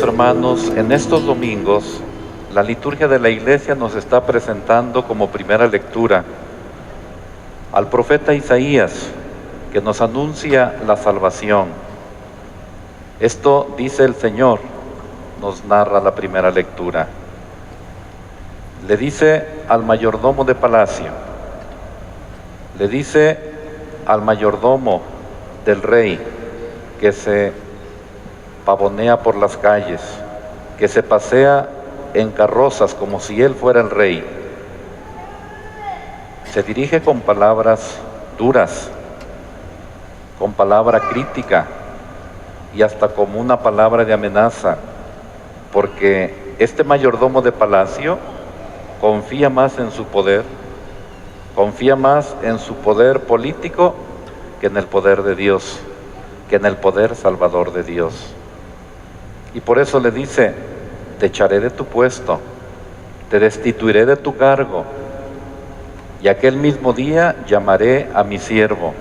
Queridos hermanos, en estos domingos, la liturgia de la Iglesia nos está presentando como primera lectura al profeta Isaías, que nos anuncia la salvación. Esto dice el Señor, nos narra la primera lectura. Le dice al mayordomo de palacio, le dice al mayordomo del rey que se pavonea por las calles, que se pasea en carrozas como si él fuera el rey. Se dirige con palabras duras, con palabra crítica y hasta como una palabra de amenaza, porque este mayordomo de palacio confía más en su poder, confía más en su poder político que en el poder de Dios, que en el poder salvador de Dios. Y por eso le dice, te echaré de tu puesto, te destituiré de tu cargo, y aquel mismo día llamaré a mi siervo,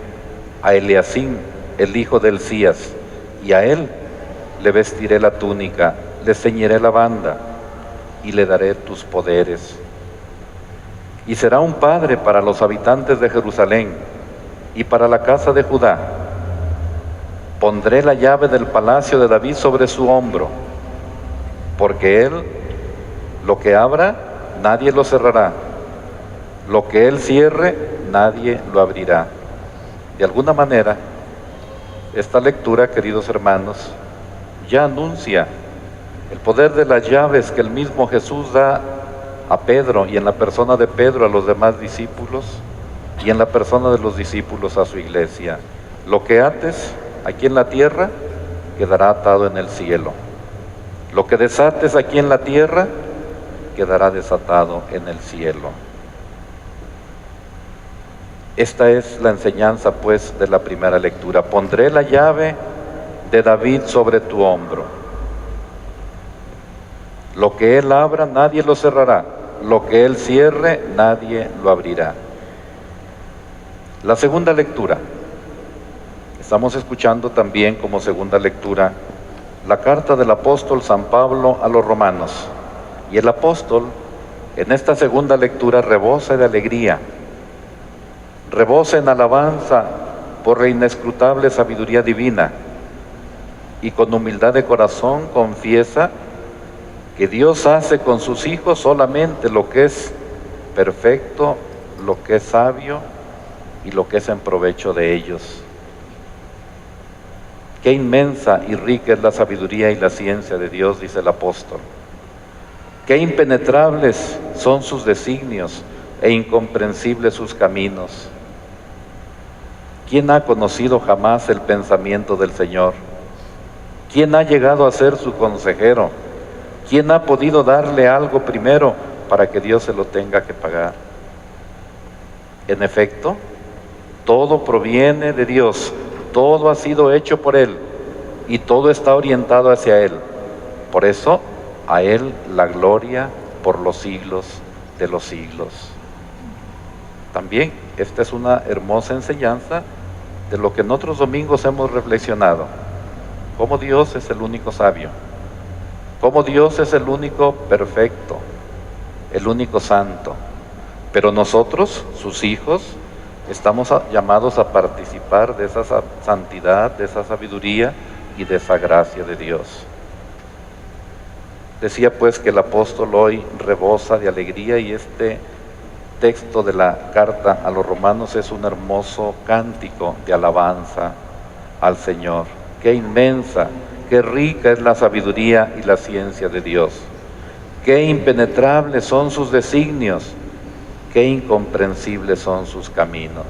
a Eliacim, el hijo de Hilcías, y a él le vestiré la túnica, le ceñiré la banda, y le daré tus poderes. Y será un padre para los habitantes de Jerusalén y para la casa de Judá. Pondré la llave del palacio de David sobre su hombro, porque él, lo que abra, nadie lo cerrará, lo que él cierre, nadie lo abrirá. De alguna manera, esta lectura, queridos hermanos, ya anuncia el poder de las llaves que el mismo Jesús da a Pedro, y en la persona de Pedro a los demás discípulos, y en la persona de los discípulos a su iglesia. Lo que ates aquí en la tierra, quedará atado en el cielo. Lo que desates aquí en la tierra, quedará desatado en el cielo. Esta es la enseñanza, pues, de la primera lectura. Pondré la llave de David sobre tu hombro. Lo que él abra, nadie lo cerrará. Lo que él cierre, nadie lo abrirá. La segunda lectura. Estamos escuchando también como segunda lectura la carta del apóstol San Pablo a los romanos. Y el apóstol, en esta segunda lectura, rebosa de alegría, rebosa en alabanza por la inescrutable sabiduría divina, y con humildad de corazón confiesa que Dios hace con sus hijos solamente lo que es perfecto, lo que es sabio y lo que es en provecho de ellos. Qué inmensa y rica es la sabiduría y la ciencia de Dios, dice el apóstol. Qué impenetrables son sus designios e incomprensibles sus caminos. ¿Quién ha conocido jamás el pensamiento del Señor? ¿Quién ha llegado a ser su consejero? ¿Quién ha podido darle algo primero para que Dios se lo tenga que pagar? En efecto, todo proviene de Dios, todo ha sido hecho por Él y todo está orientado hacia Él. Por eso, a Él la gloria por los siglos de los siglos. También esta es una hermosa enseñanza de lo que en otros domingos hemos reflexionado. Cómo Dios es el único sabio, cómo Dios es el único perfecto, el único santo. Pero nosotros, sus hijos, estamos llamados a participar de esa santidad, de esa sabiduría y de esa gracia de Dios. Decía pues que el apóstol hoy rebosa de alegría, y este texto de la carta a los romanos es un hermoso cántico de alabanza al Señor. Qué inmensa, qué rica es la sabiduría y la ciencia de Dios. Qué impenetrables son sus designios, qué incomprensibles son sus caminos.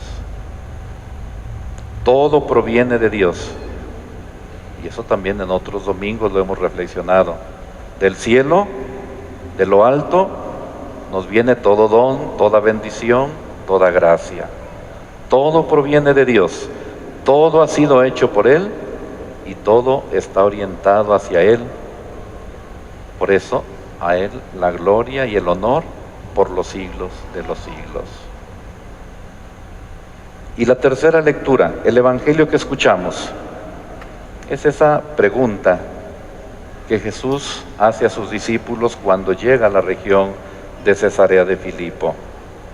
Todo proviene de Dios. Y eso también en otros domingos lo hemos reflexionado. Del cielo, de lo alto, nos viene todo don, toda bendición, toda gracia. Todo proviene de Dios. Todo ha sido hecho por Él y todo está orientado hacia Él. Por eso, a Él la gloria y el honor por los siglos de los siglos. Y la tercera lectura, el Evangelio que escuchamos, es esa pregunta que Jesús hace a sus discípulos cuando llega a la región de Cesarea de Filipo.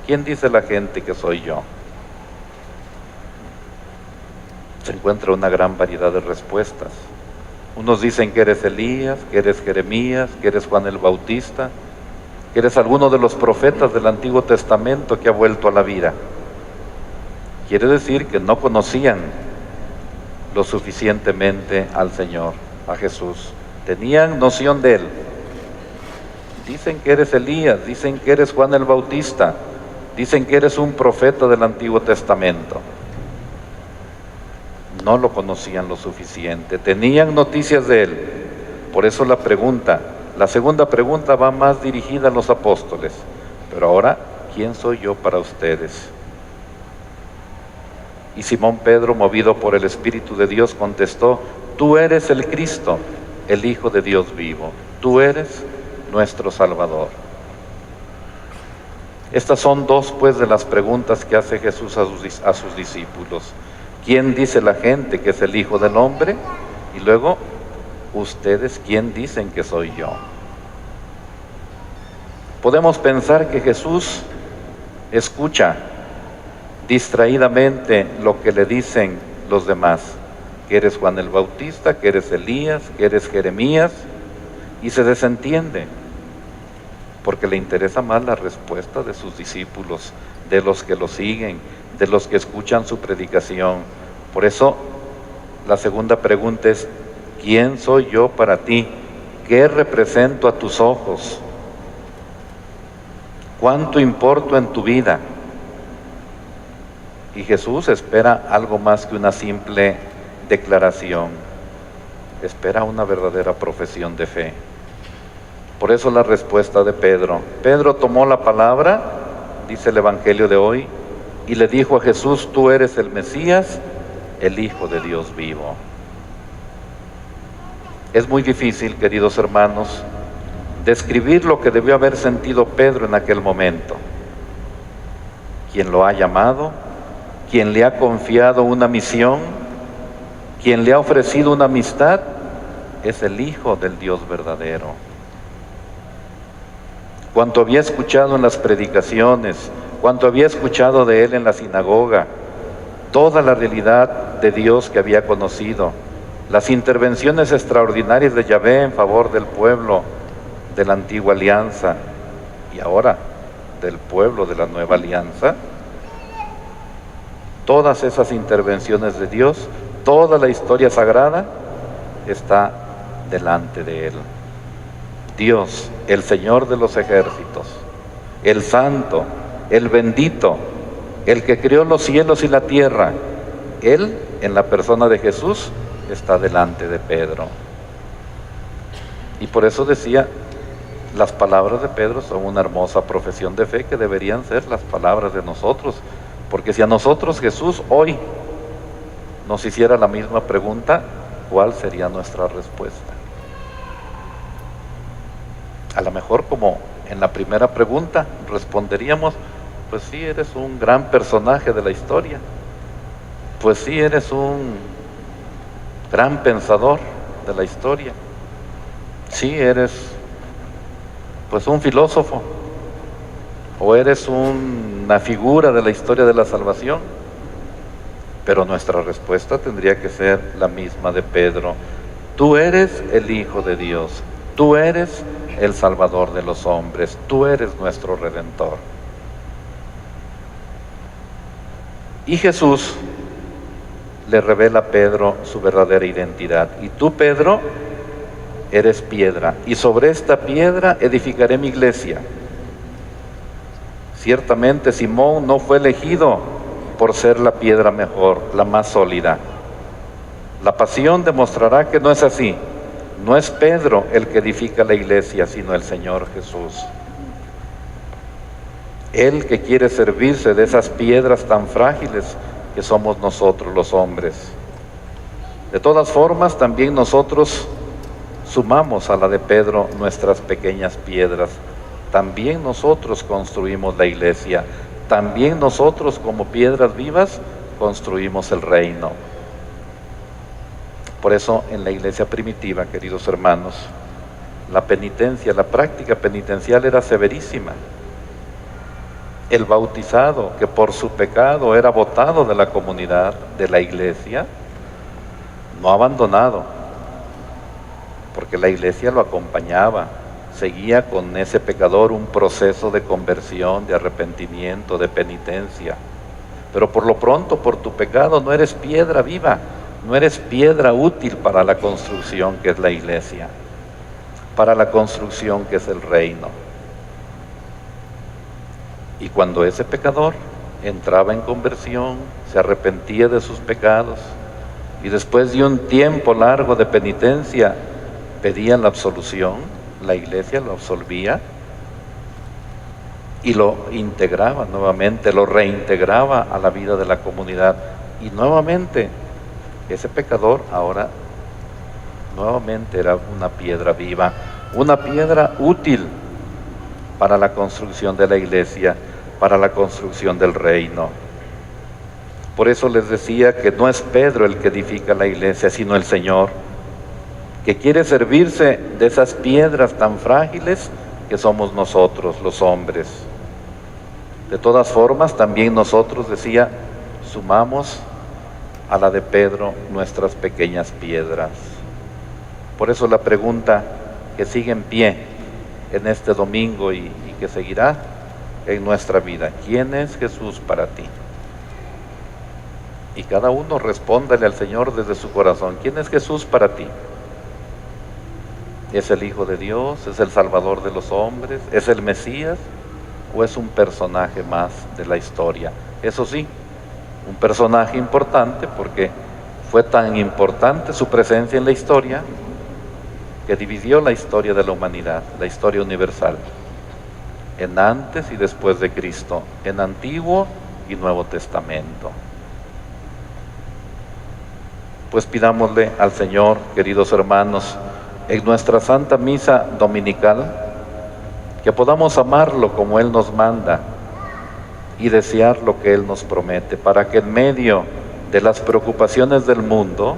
¿Quién dice la gente que soy yo? Se encuentra una gran variedad de respuestas. Unos dicen que eres Elías, que eres Jeremías, que eres Juan el Bautista, que eres alguno de los profetas del Antiguo Testamento que ha vuelto a la vida. Quiere decir que no conocían lo suficientemente al Señor, a Jesús. Tenían noción de Él. Dicen que eres Elías, dicen que eres Juan el Bautista, dicen que eres un profeta del Antiguo Testamento. No lo conocían lo suficiente, tenían noticias de Él. Por eso la segunda pregunta va más dirigida a los apóstoles. Pero ahora, ¿quién soy yo para ustedes? Y Simón Pedro, movido por el Espíritu de Dios, contestó: tú eres el Cristo, el Hijo de Dios vivo. Tú eres nuestro Salvador. Estas son dos, pues, de las preguntas que hace Jesús a sus discípulos. ¿Quién dice la gente que es el Hijo del Hombre? Y luego, ¿ustedes quién dicen que soy yo? Podemos pensar que Jesús escucha distraídamente lo que le dicen los demás, que eres Juan el Bautista, que eres Elías, que eres Jeremías, y se desentiende, porque le interesa más la respuesta de sus discípulos, de los que lo siguen, de los que escuchan su predicación. Por eso, la segunda pregunta es: ¿quién soy yo para ti? ¿Qué represento a tus ojos? ¿Cuánto importo en tu vida? Y Jesús espera algo más que una simple declaración. Espera una verdadera profesión de fe. Por eso la respuesta de Pedro. Pedro tomó la palabra, dice el Evangelio de hoy, y le dijo a Jesús: tú eres el Mesías, el Hijo de Dios vivo. Es muy difícil, queridos hermanos, describir lo que debió haber sentido Pedro en aquel momento. Quien lo ha llamado, quien le ha confiado una misión, quien le ha ofrecido una amistad, es el Hijo del Dios verdadero. Cuanto había escuchado en las predicaciones, cuanto había escuchado de Él en la sinagoga, toda la realidad de Dios que había conocido, las intervenciones extraordinarias de Yahvé en favor del pueblo de la antigua alianza y ahora del pueblo de la nueva alianza, todas esas intervenciones de Dios, toda la historia sagrada está delante de Él. Dios, el Señor de los ejércitos, el Santo, el Bendito, el que creó los cielos y la tierra, Él, en la persona de Jesús, está delante de Pedro. Y por eso decía, las palabras de Pedro son una hermosa profesión de fe que deberían ser las palabras de nosotros. Porque si a nosotros Jesús hoy nos hiciera la misma pregunta, ¿cuál sería nuestra respuesta? A lo mejor, como en la primera pregunta, responderíamos: pues sí, eres un gran personaje de la historia, pues sí, eres un gran pensador de la historia, sí, eres pues un filósofo, o eres una figura de la historia de la salvación. Pero nuestra respuesta tendría que ser la misma de Pedro: tú eres el Hijo de Dios, tú eres el Salvador de los hombres, tú eres nuestro Redentor. Y Jesús le revela a Pedro su verdadera identidad: y tú, Pedro, eres piedra, y sobre esta piedra edificaré mi iglesia. Ciertamente Simón no fue elegido por ser la piedra mejor, la más sólida. La pasión demostrará que no es así. No es Pedro el que edifica la iglesia, sino el Señor Jesús. Él que quiere servirse de esas piedras tan frágiles que somos nosotros los hombres. De todas formas, también nosotros sumamos a la de Pedro nuestras pequeñas piedras. También nosotros construimos la iglesia. También nosotros, como piedras vivas, construimos el reino. Por eso, en la iglesia primitiva, queridos hermanos, La penitencia, la práctica penitencial era severísima. El bautizado que por su pecado era botado de la comunidad, de la iglesia, no abandonado, porque la iglesia lo acompañaba, seguía con ese pecador un proceso de conversión, de arrepentimiento, de penitencia. Pero por lo pronto, por tu pecado, no eres piedra viva, no eres piedra útil para la construcción que es la iglesia, para la construcción que es el reino. Y cuando ese pecador entraba en conversión, se arrepentía de sus pecados, y después de un tiempo largo de penitencia, pedían la absolución, la iglesia lo absolvía y lo integraba nuevamente, lo reintegraba a la vida de la comunidad. Y nuevamente, ese pecador ahora nuevamente era una piedra viva, una piedra útil para la construcción de la iglesia, para la construcción del reino. Por eso les decía que no es Pedro el que edifica la iglesia, sino el Señor, que quiere servirse de esas piedras tan frágiles que somos nosotros, los hombres. De todas formas, también nosotros, decía, sumamos a la de Pedro nuestras pequeñas piedras. Por eso la pregunta que sigue en pie en este domingo y que seguirá en nuestra vida: ¿quién es Jesús para ti? Y cada uno respóndale al Señor desde su corazón: ¿quién es Jesús para ti? ¿Es el Hijo de Dios? ¿Es el Salvador de los hombres? ¿Es el Mesías? ¿O es un personaje más de la historia? Eso sí, un personaje importante, porque fue tan importante su presencia en la historia que dividió la historia de la humanidad, la historia universal, en antes y después de Cristo, en Antiguo y Nuevo Testamento. Pues pidámosle al Señor, queridos hermanos, en nuestra Santa Misa Dominical, que podamos amarlo como Él nos manda y desear lo que Él nos promete, para que en medio de las preocupaciones del mundo,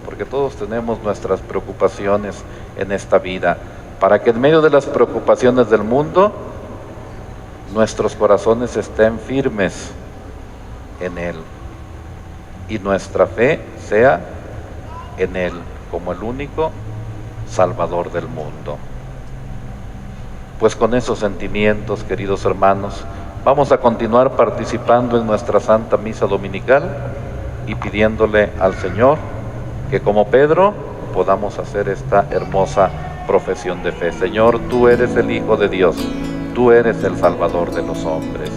porque todos tenemos nuestras preocupaciones en esta vida, para que en medio de las preocupaciones del mundo, nuestros corazones estén firmes en Él y nuestra fe sea en Él como el único Salvador del mundo. Pues con esos sentimientos, queridos hermanos, vamos a continuar participando en nuestra Santa Misa Dominical y pidiéndole al Señor que, como Pedro, podamos hacer esta hermosa profesión de fe. Señor, tú eres el Hijo de Dios, tú eres el Salvador de los hombres,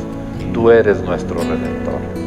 tú eres nuestro Redentor.